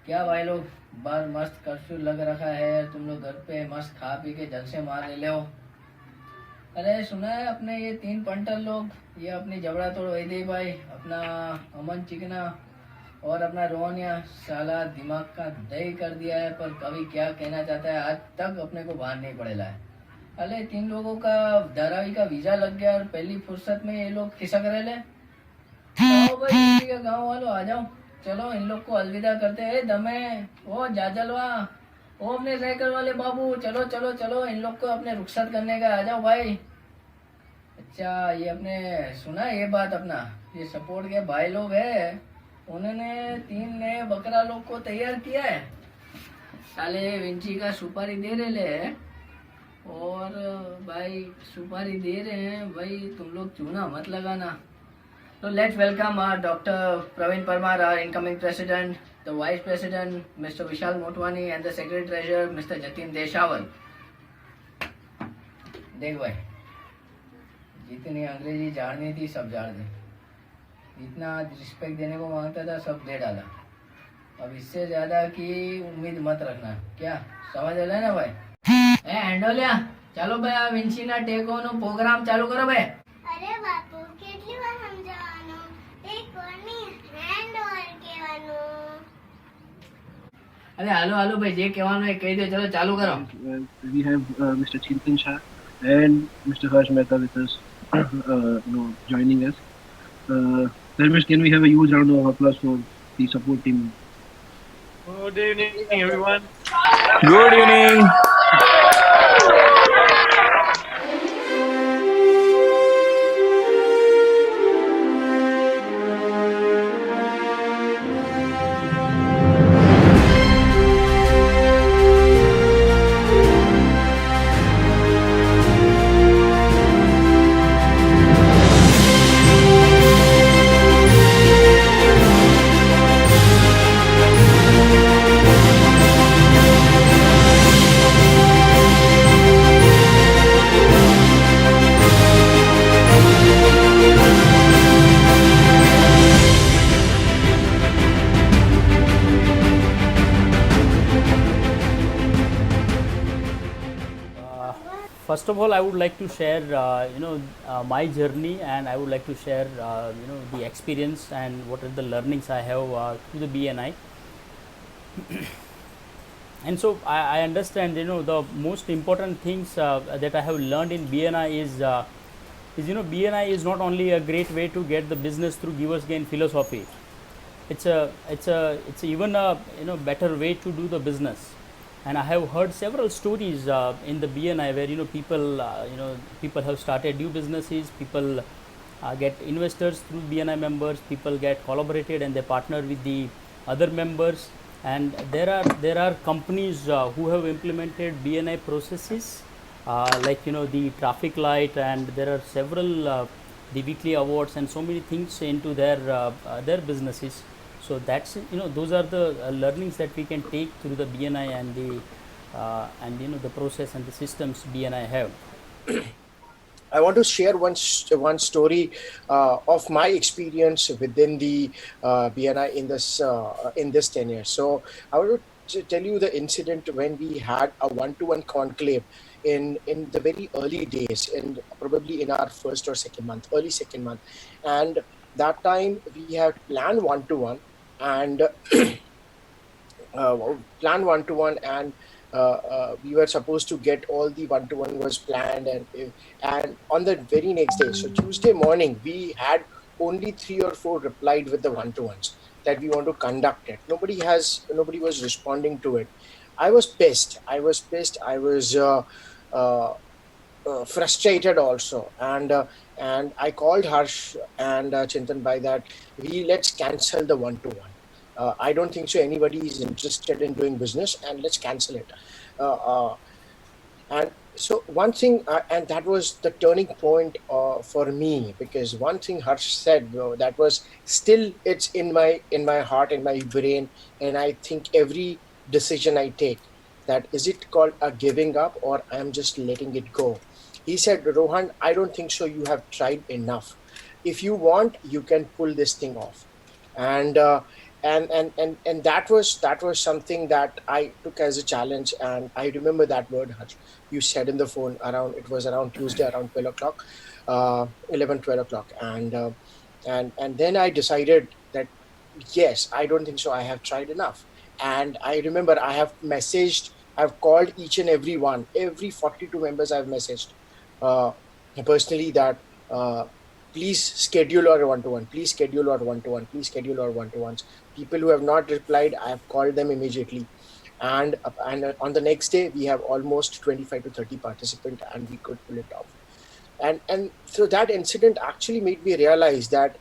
क्या भाई लोग, बार मस्त कर्फ्यू लग रखा है। तुम लोग घर पे मस्त खा पी के जलसे मार ले हो। अरे सुना है अपने ये 3 पंटर लोग, ये अपनी जबड़ा तोड़ वैदे भाई, अपना अमन चिकना और अपना रोहनिया, साला दिमाग का दही कर दिया है। पर कभी क्या कहना चाहता है आज तक अपने को बाहर नहीं पड़ेला है। अरे 3 लोगों का धारावी का वीजा लग गया और पहली फुर्सत में ये लोग खिसक रहे ले। आओ भाई किसी के गांव वालों आ जाओ। चलो इन लोग को अलविदा करते हैं। दमे ओ जाजलवा, ओ अपने साइकिल वाले बाबू, चलो चलो चलो इन लोग को अपने रुखसत करने का आ जाओ भाई। अच्छा ये अपने सुना ये बात, अपना ये सपोर्ट के भाई लोग है, उन्होंने 3 नए बकरा लोग को तैयार किया है। साले विंची का सुपारी दे रहे ले, और भाई सुपारी दे रहे हैं भाई, तुम लोग चूना मत लगाना। So let's welcome our Dr. Praveen Parmar, our incoming president, the vice president, Mr. Vishal Motwani, and the secretary treasurer, Mr. Jatin Deshawal. देख भाई, जितनी अंग्रेजी जाननी थी सब जान दी, जितना रिस्पेक्ट देने को मांगता था सब दे डाला। अब इससे ज्यादा की उम्मीद मत रखना। क्या समझ रहे ना भाई? ए हैंडोलिया, चलो भाई आ विंची ना टेक ऑन प्रोग्राम चालू करो भाई। અરે બાપુ કેટલી વાર સમજાવવાનું એક કોની હેન્ડઓવર કહેવાનું. અરે હાલો હાલો ભાઈ, જે કહેવાનું એ કહી દો, ચલો ચાલુ કરો. We have Mr. Chintan Shah and Mr. Harsh Mehta with us, joining us. Dharmesh, can we have a huge round of applause for the support team? Good evening, everyone. Good evening. First of all, I would like to share, my journey, and I would like to share, the experience and what are the learnings I have through the BNI. And so I understand, the most important things that I have learned in BNI is BNI is not only a great way to get the business through givers gain philosophy. It's even a better way to do the business. And I have heard several stories in the BNI where people have started new businesses, people get investors through BNI members, people get collaborated and they partner with the other members, and there are companies who have implemented BNI processes like the traffic light, and there are several the weekly awards and so many things into their businesses. So that's those are the learnings that we can take through the BNI and the process and the systems BNI have. I want to share one story of my experience within the BNI in this tenure. So I want to tell you the incident when we had a one-to-one conclave in the very early days, and probably in our first or second month, early second month, and that time we had planned one-to-one and we were supposed to get all the one-to-one was planned, and on the very next day, so Tuesday morning, we had only 3 or 4 replied with the one-to-ones that we want to conduct it. Nobody was responding to it. I was pissed. I was frustrated also, and I called Harsh and Chintan by that. Let's cancel the one-to-one. I don't think so anybody is interested in doing business, and let's cancel it. And so one thing, and that was the turning point for me, because one thing Harsh said, that was still, it's in my heart, in my brain, and I think every decision I take, that is it called a giving up or I'm just letting it go. He said, Rohan, I don't think so you have tried enough. If you want, you can pull this thing off. And And that was something that I took as a challenge. And I remember that word, Harsh, you said in the phone around, it was around Tuesday around 12 o'clock, 11 12 o'clock. And then I decided that yes, I don't think so, I have tried enough. And I remember I have messaged, I've called each and every one, every 42 members I've messaged uh, personally, that uh, please schedule our one-to-one, please schedule our one-to-one, please schedule our one-to-ones. People who have not replied, I have called them immediately. And on the next day we have almost 25 to 30 participants, and we could pull it off. And so that incident actually made me realize that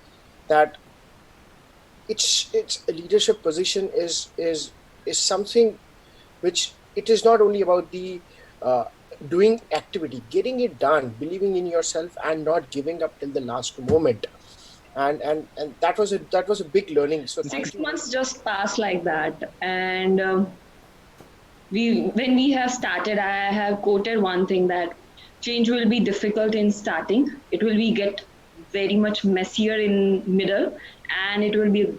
it's a leadership position is something which, it is not only about the uh, doing activity, getting it done, believing in yourself, and not giving up till the last moment. And that was a big learning. So thank Six you. months just passed like that, and we when we have started, I have quoted one thing that change will be difficult in starting. It will be get very much messier in middle, and it will be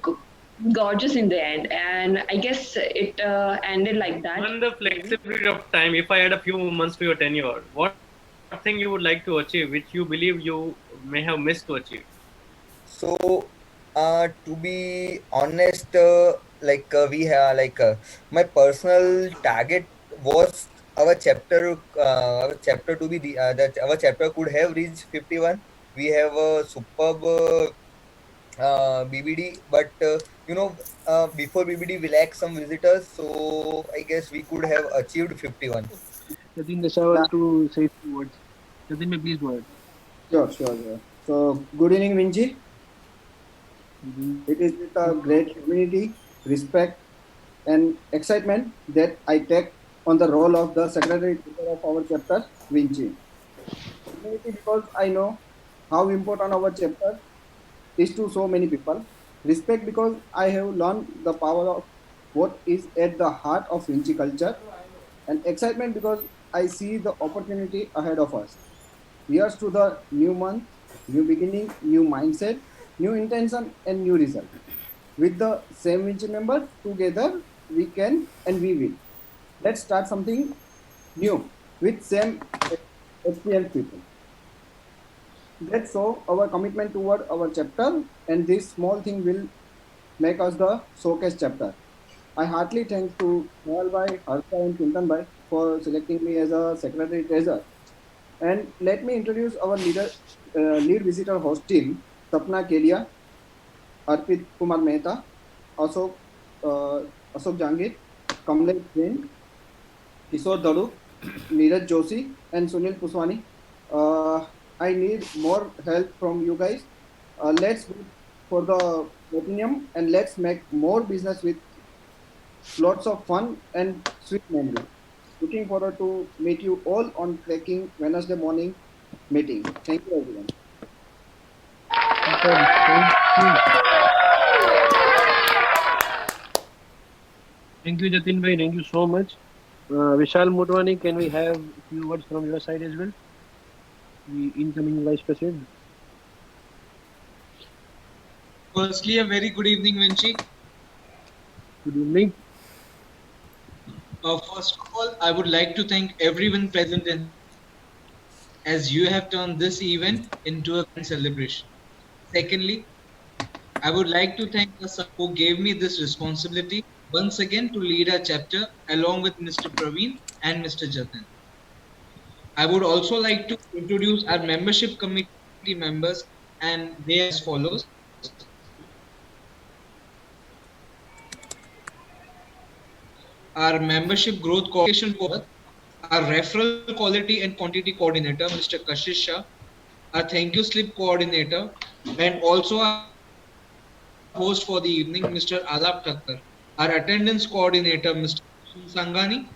gorgeous in the end. And I guess it ended like that. Given the flexibility of time, if I add a few months to your tenure, what thing you would like to achieve, which you believe you may have missed to achieve? So, to be honest, we have my personal target was our chapter to be that our chapter could have reached 51. We have a superb BBD, but before BBD we lack some visitors, so I guess we could have achieved 51. Jatin Desa want to say few words. Jatin, may please go ahead. Sure. So, good evening, Vinci. It is with a great humility, respect, and excitement that I take on the role of the Secretary General of our chapter, Vinci. Humility because I know how important our chapter is to so many people. Respect because I have learned the power of what is at the heart of Vinci culture. And excitement because I see the opportunity ahead of us. Here's to the new month, new beginning, new mindset, new intention, and new result. With the same Vinci members, together we can and we will. Let's start something new with same HPL people. Let's show our commitment toward our chapter, and this small thing will make us the showcase chapter. I heartily thanks to Noel Bhai, Harsha, and Chintan Bhai for selecting me as a secretary treasurer. And let me introduce our lead visitor host team: Sapna Kelia, Arpit Kumar Mehta, Ashok, uh, Ashok Jangir, Kamlesh Jain, Kishore Daru, Neeraj Joshi, and Sunil Puswani. I need more help from you guys. Let's go for the platinum and let's make more business with lots of fun and sweet memory. Looking forward to meet you all on cracking Wednesday morning meeting. Thank you everyone. Thank you, Jatin bhai. Thank you so much. Vishal Motwani, can we have a few words from your side as well? The incoming vice president. Firstly, a very good evening, Vinci. Good evening. First of all, I would like to thank everyone present in as you have turned this event into a grand celebration. Secondly, I would like to thank the sir who gave me this responsibility once again to lead our chapter along with Mr. Praveen and Mr. Jatin. I would also like to introduce our membership committee members, and they are as follows. Our membership growth coordination board, our referral quality and quantity coordinator, Mr. Kashish Shah, our thank you slip coordinator, and also our host for the evening, Mr. Alap Thakkar, our attendance coordinator, Mr. Sangani,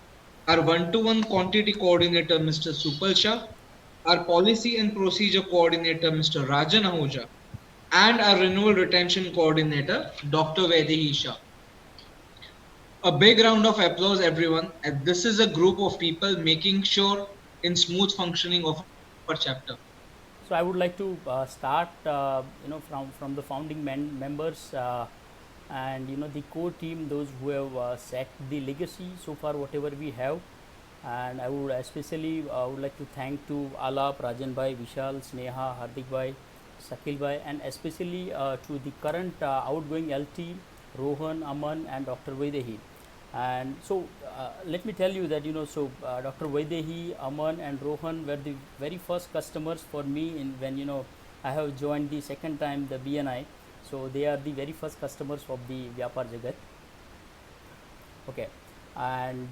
our one-to-one quantity coordinator, Mr. Supal Shah, our policy and procedure coordinator, Mr. Rajan Ahuja, and our renewal retention coordinator, Dr. Vedehi Shah. A big round of applause, everyone. And this is a group of people making sure in smooth functioning of our chapter. So I would like to start, from the founding members. and the core team, those who have set the legacy so far, whatever we have. And I would especially would like to thank to Alap, Rajan Bhai, Vishal, Sneha, Hardik Bhai, Sakil Bhai, and especially to the current outgoing LT, Rohan, Aman, and Dr. Vaidehi. And so let me tell you that Dr. Vaidehi, Aman, and Rohan were the very first customers for me when I have joined the second time the BNI. So they are the very first customers of the Vyapar Jagat. Okay, and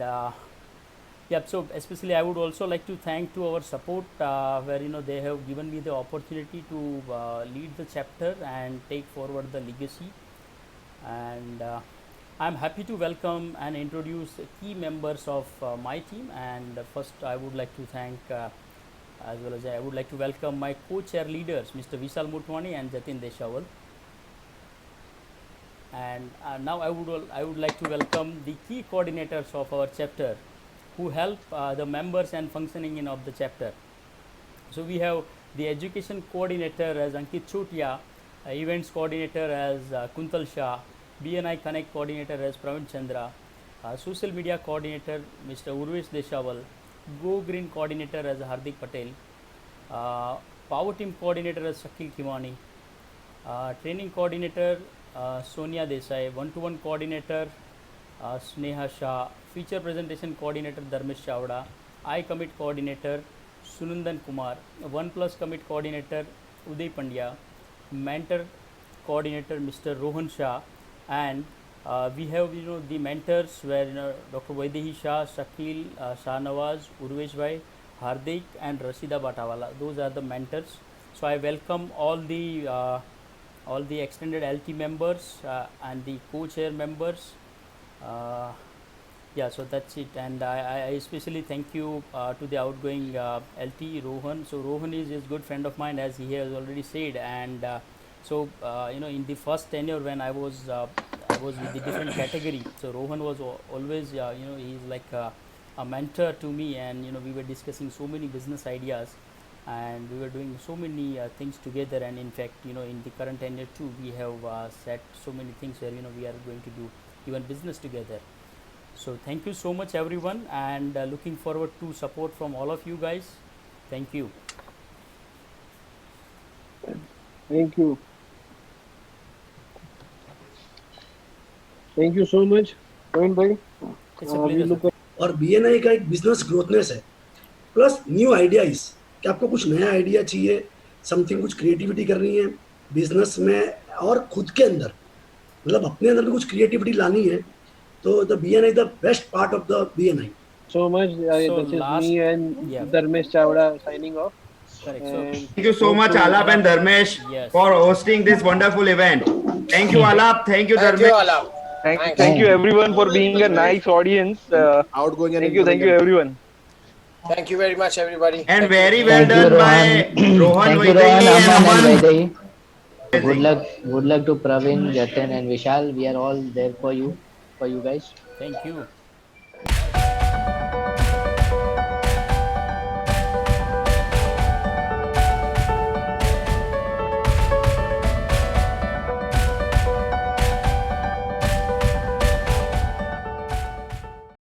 yeah, so especially I would also like to thank to our support where they have given me the opportunity to lead the chapter and take forward the legacy. And I'm happy to welcome and introduce key members of my team. And first I would like to thank as well as I would like to welcome my co-chair leaders, Mr. Vishal Mutwani and Jatin Deshawal. And now I would like to welcome the key coordinators of our chapter who help the members and functioning in of the chapter. So we have the education coordinator as Ankit Chotia, events coordinator as Kuntal Shah, BNI Connect coordinator as Pravin Chandra, social media coordinator Mr. Urvesh Deshawal, Go Green coordinator as Hardik Patel, power team coordinator as Shakil Kimani, training coordinator Sonia Desai, one-to-one coordinator Sneha Shah, feature presentation coordinator Dharmesh Chavda, I commit coordinator Sunandan Kumar, 1+ commit coordinator Uday Pandya, mentor coordinator Mr. Rohan Shah, and we have the mentors where Dr. Vaidehi Shah, Shakil, Shahnawaz, Urvesh Bhai, Hardik, and Rashida Batawala. Those are the mentors. So I welcome all the extended LT members and the co-chair members. Yeah, so that's it. And I especially thank you to the outgoing LT Rohan. So Rohan is a good friend of mine, as he has already said. And in the first tenure when I was with the different category, so Rohan was always he's like a mentor to me, and we were discussing so many business ideas, and we were doing so many things together. And in fact, in the current tenure too, we have set so many things where we are going to do even business together. So thank you so much everyone, and looking forward to support from all of you guys. Thank you. Thank you. Thank you so much, Praveen bhai. It's a pleasure, sir. और BNI का एक business growthness है, plus new ideas कि आपको कुछ नया idea चाहिए, something कुछ क्रिएटिविटी करनी है बिजनेस में और खुद के अंदर, मतलब अपने अंदर भी कुछ क्रिएटिविटी लानी है, तो the BNI the best part of the BNI. So much. This is me and Dharmesh Chavda signing off. Correct. Thank you so much, Alap and Dharmesh, for hosting this wonderful event. Thank you, Alap. Thank you, Dharmesh. Thank you, Alap. Thank you everyone for being a nice audience. Outgoing and thank you everyone. Thank you very much, everybody. And very well done by Rohan, Vaidehi and Aman. Good luck to Praveen, Jatin, and Vishal. We are all there for you guys. Thank you.